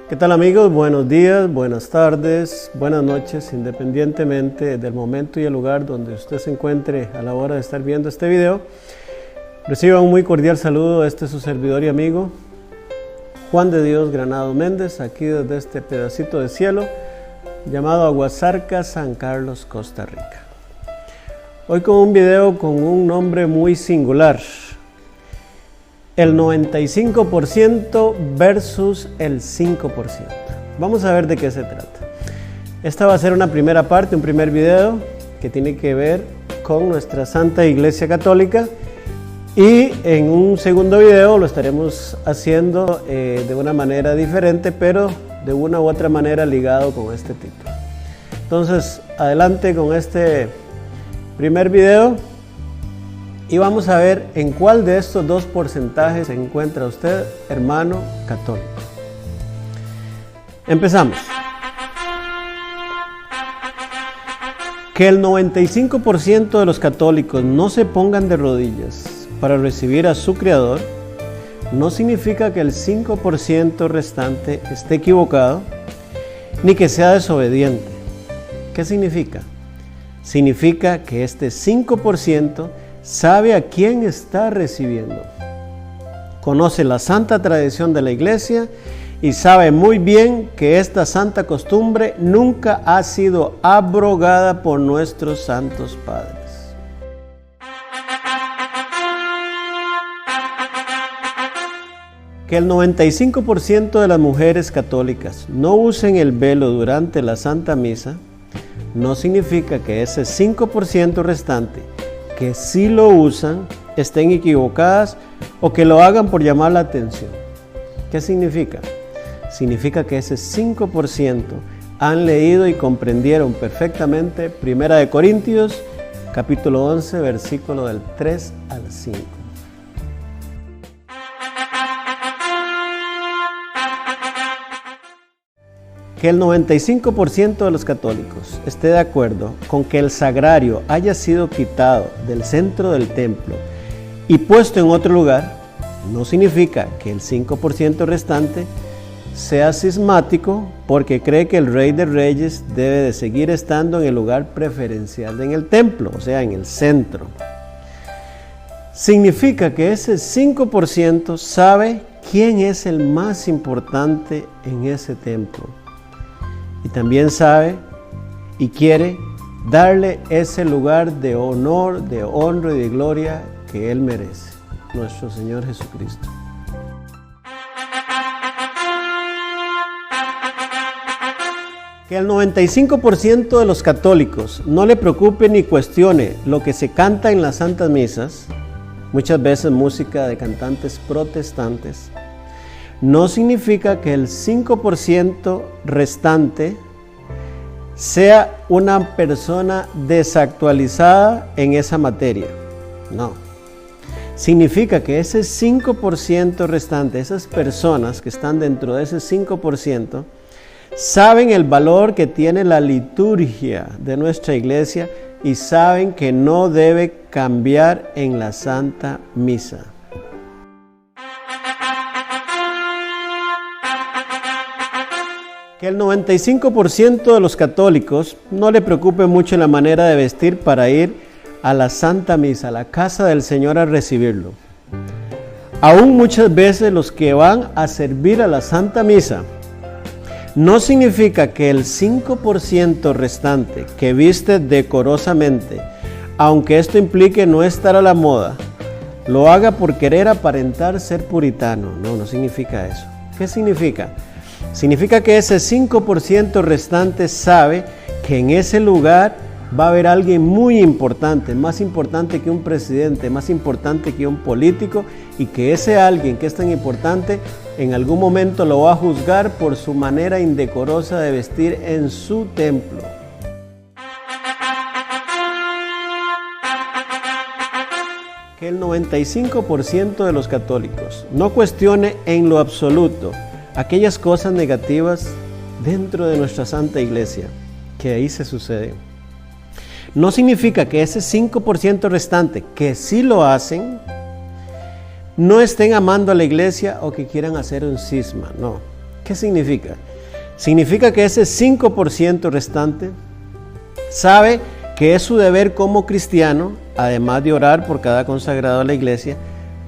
¿Qué tal amigos? Buenos días, buenas tardes, buenas noches, independientemente del momento y el lugar donde usted se encuentre a la hora de estar viendo este video. Reciba un muy cordial saludo. Este es su servidor y amigo Juan de Dios Granados Méndez, aquí desde este pedacito de cielo llamado Aguasarca, San Carlos, Costa Rica. Hoy con un video con un nombre muy singular: el 95% versus el 5%. Vamos a ver de qué se trata. Esta va a ser una primera parte, un primer video que tiene que ver con nuestra Santa Iglesia Católica, y en un segundo video lo estaremos haciendo de una manera diferente, pero de una u otra manera ligado con este título. Entonces, adelante con este primer video. Y vamos a ver en cuál de estos dos porcentajes se encuentra usted, hermano católico. Empezamos. Que el 95% de los católicos no se pongan de rodillas para recibir a su Creador no significa que el 5% restante esté equivocado ni que sea desobediente. ¿Qué significa? Significa que este 5% sabe a quién está recibiendo, conoce la santa tradición de la Iglesia y sabe muy bien que esta santa costumbre nunca ha sido abrogada por nuestros santos padres. Que el 95% de las mujeres católicas no usen el velo durante la Santa Misa no significa que ese 5% restante que sí lo usan estén equivocadas o que lo hagan por llamar la atención. ¿Qué significa? Significa que ese 5% han leído y comprendieron perfectamente 1 Corintios capítulo 11 versículo del 3 al 5. Que el 95% de los católicos esté de acuerdo con que el sagrario haya sido quitado del centro del templo y puesto en otro lugar, no significa que el 5% restante sea cismático porque cree que el Rey de Reyes debe de seguir estando en el lugar preferencial en el templo, o sea, en el centro. Significa que ese 5% sabe quién es el más importante en ese templo. Y también sabe y quiere darle ese lugar de honor, de honra y de gloria que Él merece, nuestro Señor Jesucristo. Que el 95% de los católicos no le preocupe ni cuestione lo que se canta en las santas misas, muchas veces música de cantantes protestantes, no significa que el 5% restante sea una persona desactualizada en esa materia. No. Significa que ese 5% restante, esas personas que están dentro de ese 5%, saben el valor que tiene la liturgia de nuestra iglesia y saben que no debe cambiar en la Santa Misa. Que el 95% de los católicos no le preocupe mucho la manera de vestir para ir a la Santa Misa, a la casa del Señor a recibirlo. Aún muchas veces los que van a servir a la Santa Misa, no significa que el 5% restante que viste decorosamente, aunque esto implique no estar a la moda, lo haga por querer aparentar ser puritano. No significa eso. ¿Qué significa? Significa que ese 5% restante sabe que en ese lugar va a haber alguien muy importante, más importante que un presidente, más importante que un político, y que ese alguien que es tan importante en algún momento lo va a juzgar por su manera indecorosa de vestir en su templo. Que el 95% de los católicos no cuestione en lo absoluto aquellas cosas negativas dentro de nuestra Santa Iglesia, que ahí se sucede. No significa que ese 5% restante que sí lo hacen, no estén amando a la iglesia o que quieran hacer un cisma, no. ¿Qué significa? Significa que ese 5% restante sabe que es su deber como cristiano, además de orar por cada consagrado a la iglesia,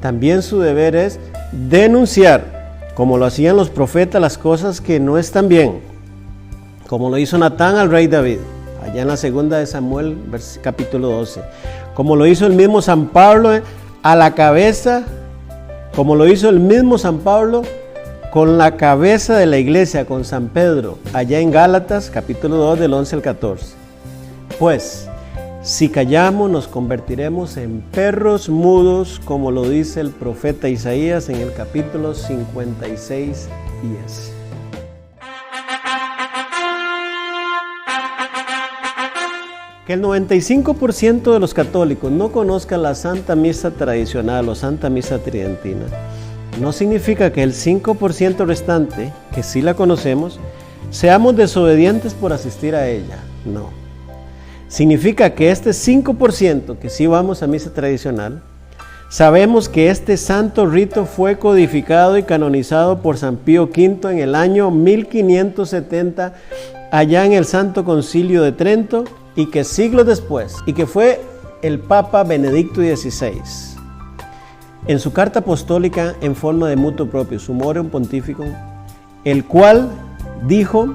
también su deber es denunciar, como lo hacían los profetas, las cosas que no están bien, como lo hizo Natán al rey David, allá en la segunda de Samuel, capítulo 12, como lo hizo el mismo San Pablo a la cabeza, como lo hizo el mismo San Pablo con la cabeza de la iglesia, con San Pedro, allá en Gálatas, capítulo 2, del 11 al 14. Pues, si callamos, nos convertiremos en perros mudos, como lo dice el profeta Isaías en el capítulo 56, 10. Que el 95% de los católicos no conozcan la Santa Misa tradicional o Santa Misa tridentina no significa que el 5% restante, que sí la conocemos, seamos desobedientes por asistir a ella. No. Significa que este 5% que sí vamos a misa tradicional, sabemos que este santo rito fue codificado y canonizado por San Pío V en el año 1570, allá en el Santo Concilio de Trento, y que siglos después, y que fue el Papa Benedicto XVI, en su carta apostólica en forma de mutuo propio, Summorum Pontificum, el cual dijo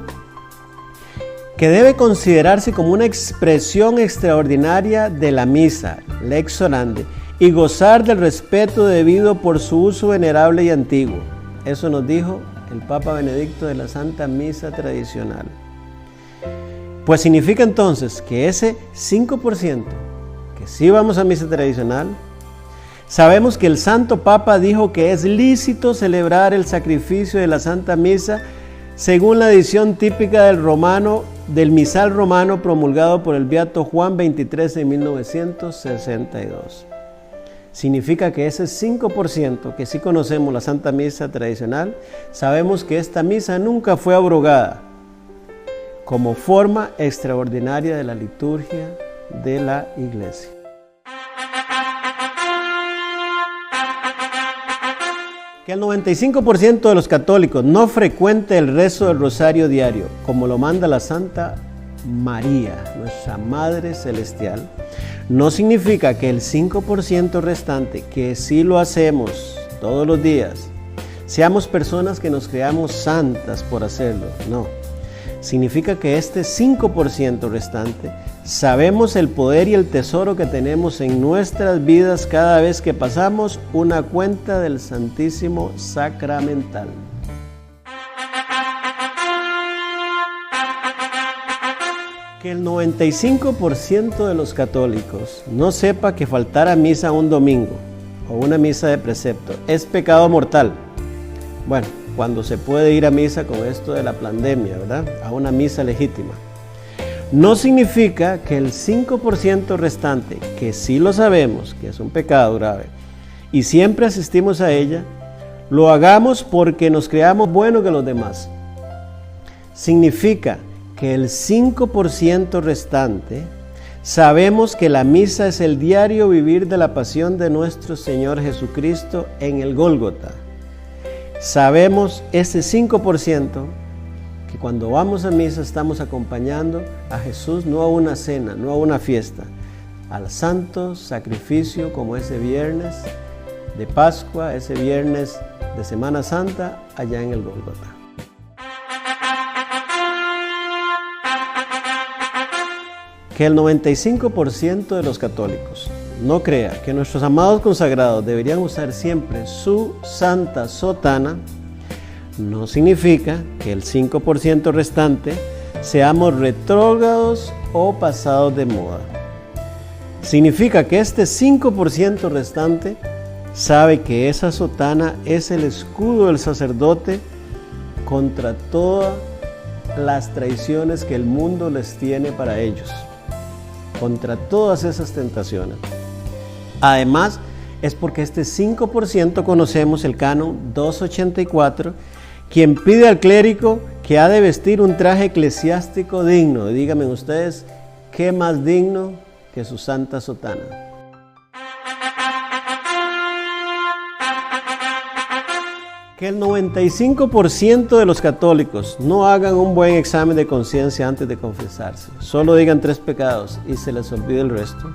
que debe considerarse como una expresión extraordinaria de la misa, lex orandi, y gozar del respeto debido por su uso venerable y antiguo. Eso nos dijo el Papa Benedicto de la Santa Misa tradicional. Pues significa entonces que ese 5% que sí vamos a misa tradicional, sabemos que el Santo Papa dijo que es lícito celebrar el sacrificio de la Santa Misa según la edición típica del misal romano promulgado por el Beato Juan XXIII en 1962. Significa que ese 5% que sí conocemos la Santa Misa tradicional, sabemos que esta misa nunca fue abrogada como forma extraordinaria de la liturgia de la Iglesia. Que el 95% de los católicos no frecuente el rezo del rosario diario, como lo manda la Santa María, nuestra Madre Celestial, no significa que el 5% restante, que sí lo hacemos todos los días, seamos personas que nos creamos santas por hacerlo. No. Significa que este 5% restante sabemos el poder y el tesoro que tenemos en nuestras vidas cada vez que pasamos una cuenta del Santísimo Sacramental. Que el 95% de los católicos no sepa que faltar a misa un domingo o una misa de precepto es pecado mortal. Bueno, cuando se puede ir a misa con esto de la pandemia, ¿verdad? A una misa legítima. No significa que el 5% restante, que sí lo sabemos, que es un pecado grave, y siempre asistimos a ella, lo hagamos porque nos creamos buenos que los demás. Significa que el 5% restante, sabemos que la misa es el diario vivir de la pasión de nuestro Señor Jesucristo en el Gólgota. Sabemos ese 5% que cuando vamos a misa estamos acompañando a Jesús no a una cena, no a una fiesta, al santo sacrificio como ese viernes de Pascua, ese viernes de Semana Santa allá en el Gólgota. Que el 95% de los católicos no crea que nuestros amados consagrados deberían usar siempre su santa sotana, no significa que el 5% restante seamos retrógrados o pasados de moda. Significa que este 5% restante sabe que esa sotana es el escudo del sacerdote contra todas las traiciones que el mundo les tiene para ellos, contra todas esas tentaciones. Además, es porque este 5% conocemos el canon 284, quien pide al clérigo que ha de vestir un traje eclesiástico digno. Díganme ustedes, ¿qué más digno que su santa sotana? Que Que el 95% de los católicos no hagan un buen examen de conciencia antes de confesarse. Solo digan 3 pecados y se les olvide el resto.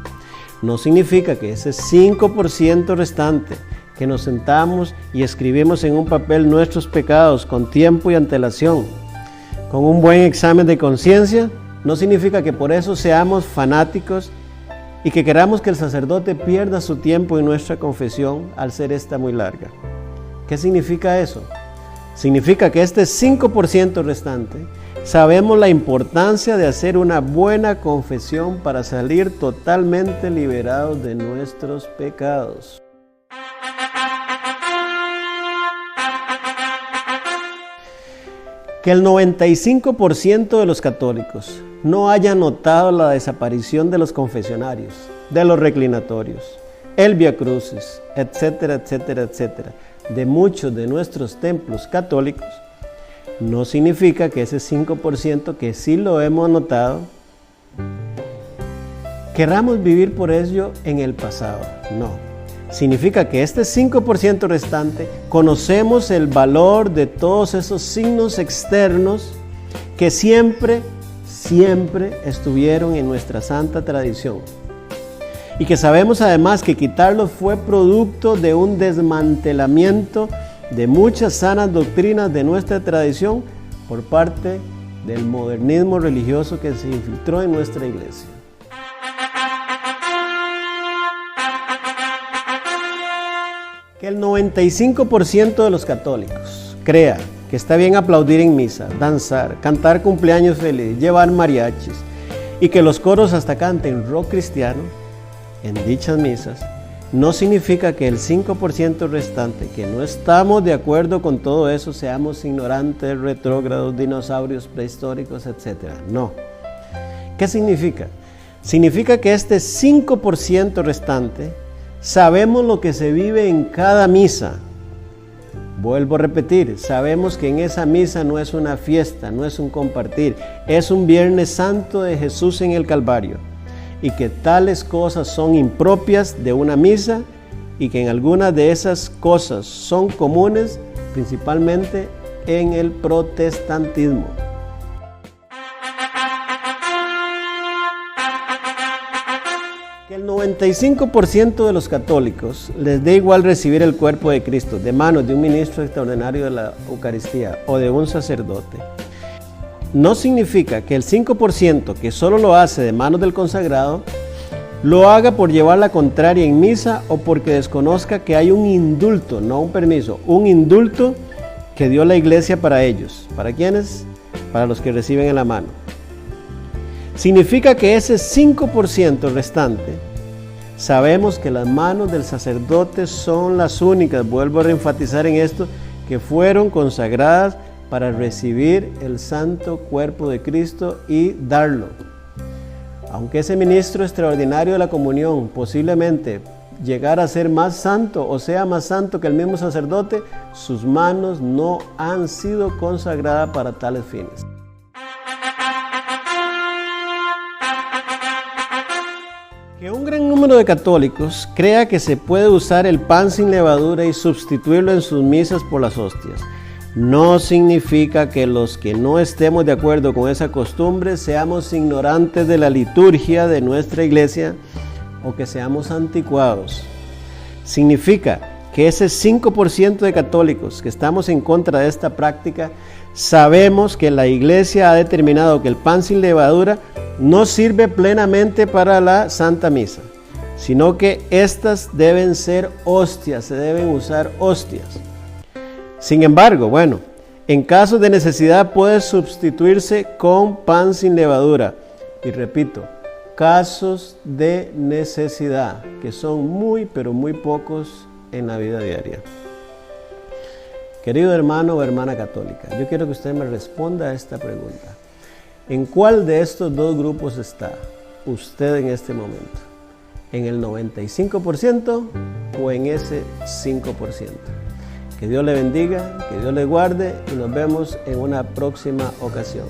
No significa que ese 5% restante, que nos sentamos y escribimos en un papel nuestros pecados con tiempo y antelación, con un buen examen de conciencia, no significa que por eso seamos fanáticos y que queramos que el sacerdote pierda su tiempo en nuestra confesión al ser esta muy larga. ¿Qué significa eso? Significa que este 5% restante sabemos la importancia de hacer una buena confesión para salir totalmente liberados de nuestros pecados. Que el 95% de los católicos no haya notado la desaparición de los confesionarios, de los reclinatorios, el Vía Crucis, etcétera, etcétera, etcétera, de muchos de nuestros templos católicos, no significa que ese 5% que sí lo hemos notado, queramos vivir por ello en el pasado. No. Significa que este 5% restante conocemos el valor de todos esos signos externos que siempre estuvieron en nuestra santa tradición. Y que sabemos además que quitarlos fue producto de un desmantelamiento de muchas sanas doctrinas de nuestra tradición por parte del modernismo religioso que se infiltró en nuestra iglesia. Que el 95% de los católicos crea que está bien aplaudir en misa, danzar, cantar cumpleaños feliz, llevar mariachis y que los coros hasta canten rock cristiano en dichas misas, no significa que el 5% restante, que no estamos de acuerdo con todo eso, seamos ignorantes, retrógrados, dinosaurios prehistóricos, etc. No. ¿Qué significa? Significa que este 5% restante sabemos lo que se vive en cada misa. Vuelvo a repetir, sabemos que en esa misa no es una fiesta, no es un compartir, es un Viernes Santo de Jesús en el Calvario. Y que tales cosas son impropias de una misa y que en algunas de esas cosas son comunes, principalmente en el protestantismo. Que el 95% de los católicos les dé igual recibir el cuerpo de Cristo de manos de un ministro extraordinario de la Eucaristía o de un sacerdote. No significa que el 5% que solo lo hace de manos del consagrado, lo haga por llevar la contraria en misa o porque desconozca que hay un indulto, no un permiso, un indulto que dio la iglesia para ellos. ¿Para quiénes? Para los que reciben en la mano. Significa que ese 5% restante, sabemos que las manos del sacerdote son las únicas, vuelvo a enfatizar en esto, que fueron consagradas para recibir el santo cuerpo de Cristo y darlo. Aunque ese ministro extraordinario de la comunión posiblemente llegara a ser más santo o sea más santo que el mismo sacerdote, sus manos no han sido consagradas para tales fines. Que un gran número de católicos crea que se puede usar el pan sin levadura y sustituirlo en sus misas por las hostias. No significa que los que no estemos de acuerdo con esa costumbre seamos ignorantes de la liturgia de nuestra iglesia o que seamos anticuados. Significa que ese 5% de católicos que estamos en contra de esta práctica, sabemos que la iglesia ha determinado que el pan sin levadura no sirve plenamente para la Santa Misa, sino que estas deben ser hostias, se deben usar hostias. Sin embargo, en casos de necesidad puede sustituirse con pan sin levadura. Y repito, casos de necesidad, que son muy, pero muy pocos en la vida diaria. Querido hermano o hermana católica, yo quiero que usted me responda a esta pregunta. ¿En cuál de estos dos grupos está usted en este momento? ¿En el 95% o en ese 5%? Que Dios le bendiga, que Dios le guarde y nos vemos en una próxima ocasión.